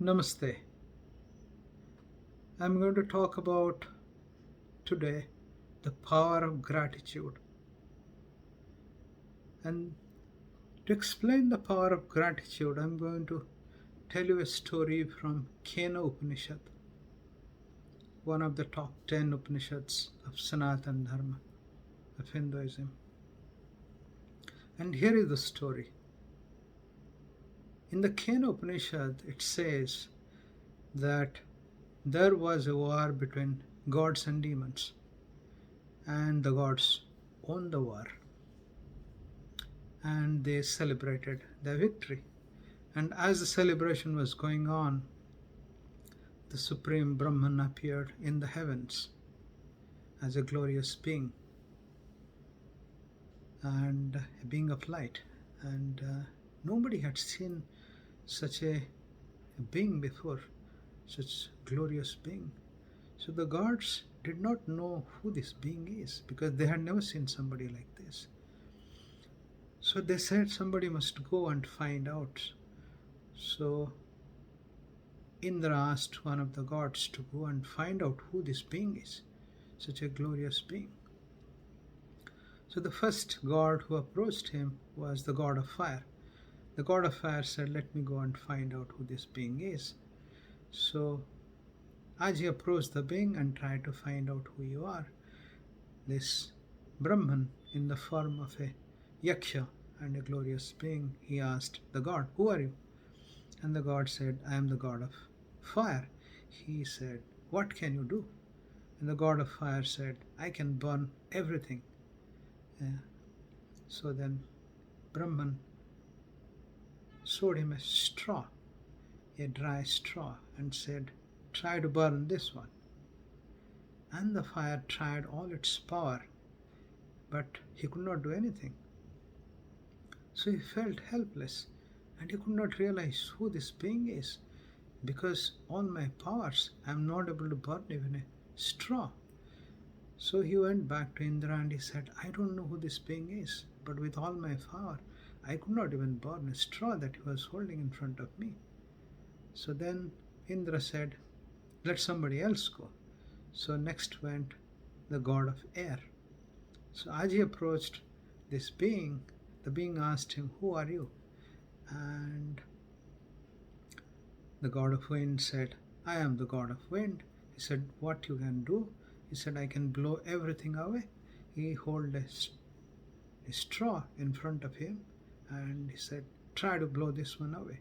Namaste. I'm going to talk about today the power of gratitude. And to explain the power of gratitude, I'm going to tell you a story from Kena Upanishad, one of the top 10 Upanishads of Sanatana Dharma, of Hinduism. And here is the story. In the Kena Upanishad, it says that there was a war between gods and demons, and the gods won the war, and they celebrated their victory. And as the celebration was going on, the Supreme Brahman appeared in the heavens as a glorious being and a being of light. And nobody had seen such a being before, such glorious being. So the gods did not know who this being is because they had never seen somebody like this. So they said somebody must go and find out. So Indra asked one of the gods to go and find out who this being is, such a glorious being. So the first god who approached him was the god of fire. The god of fire said, "Let me go and find out who this being is." So as he approached the being and tried to find out who you are, this Brahman, in the form of a yaksha and a glorious being, he asked the god, "Who are you?" And the god said, "I am the god of fire." He said, "What can you do?" And the god of fire said, "I can burn everything." Yeah. So then Brahman showed him a straw, a dry straw, and said, "Try to burn this one." And the fire tried all its power, but he could not do anything. So he felt helpless, and he could not realize who this being is, because all my powers I am not able to burn even a straw. So he went back to Indra and he said, "I don't know who this being is, but with all my power I could not even burn a straw that he was holding in front of me." So then Indra said, "Let somebody else go." So next went the god of air. So as he approached this being, the being asked him, "Who are you?" And the god of wind said, "I am the god of wind." He said, "What you can do?" He said, "I can blow everything away." He held a straw in front of him and he said, "Try to blow this one away."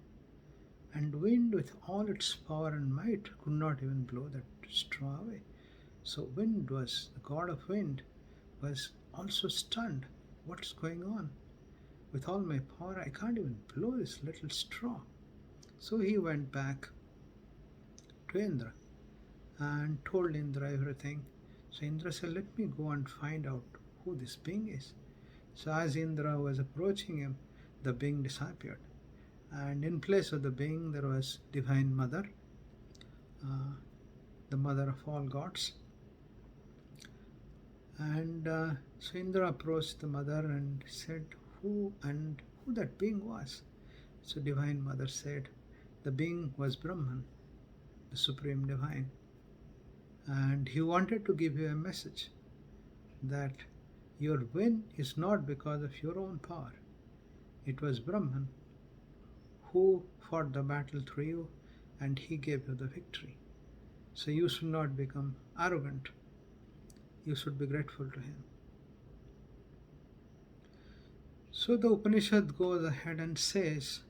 And wind, with all its power and might, could not even blow that straw away. So wind was, the god of wind was also stunned. What's going on? With all my power, I can't even blow this little straw. So he went back to Indra and told Indra everything. So Indra said, "Let me go and find out who this being is." So as Indra was approaching him, the being disappeared. And in place of the being, there was Divine Mother, uh, the mother of all gods. And so Indra approached the mother and said, who that being was. So Divine Mother said, the being was Brahman, the Supreme Divine. And he wanted to give you a message that your win is not because of your own power. It was Brahman who fought the battle through you and he gave you the victory. So you should not become arrogant. You should be grateful to him. So the Upanishad goes ahead and says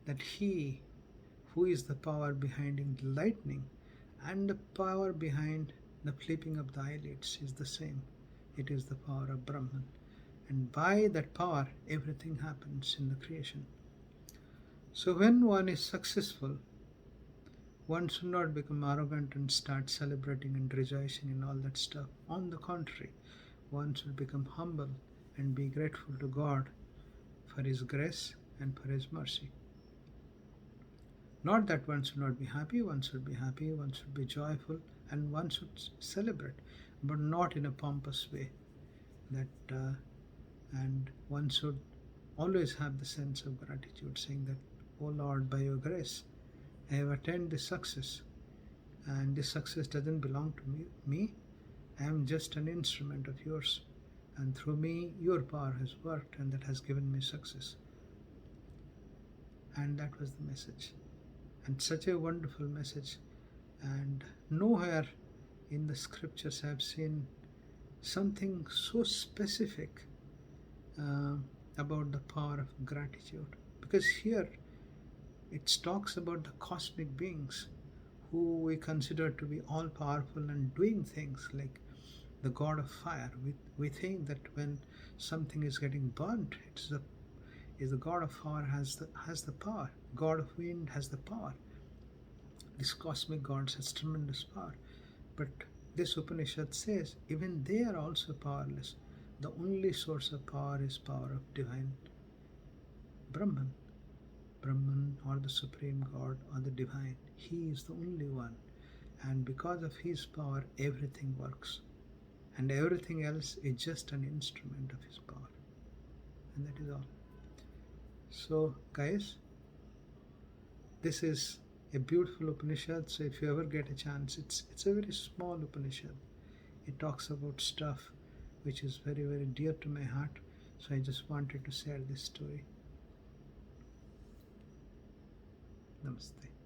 that he who is the power behind the lightning and the power behind the flipping of the eyelids is the same. It is the power of Brahman. And by that power, everything happens in the creation. So when one is successful, one should not become arrogant and start celebrating and rejoicing in all that stuff. On the contrary, one should become humble and be grateful to God for His grace and for His mercy. Not that one should not be happy, one should be happy, one should be joyful, and one should celebrate, but not in a pompous way. And one should always have the sense of gratitude, saying that, "O Lord, by your grace, I have attained this success, and this success doesn't belong to me. I am just an instrument of yours, and through me, your power has worked, and that has given me success. And that was the message, and such a wonderful message. And nowhere in the scriptures I have seen something so specific uh, about the power of gratitude, because here it talks about the cosmic beings who we consider to be all powerful and doing things like the god of fire. We think that when something is getting burnt, is the god of fire has the power. God of wind has the power. This cosmic gods has tremendous power. But this Upanishad says even they are also powerless. The only source of power is power of divine Brahman. Brahman, or the Supreme God, or the Divine. He is the only one. And because of His power, everything works. And everything else is just an instrument of His power. And that is all. So, guys, this is a beautiful Upanishad. So, if you ever get a chance, it's a very small Upanishad. It talks about stuff which is very, very dear to my heart. So, I just wanted to share this story. Namaste.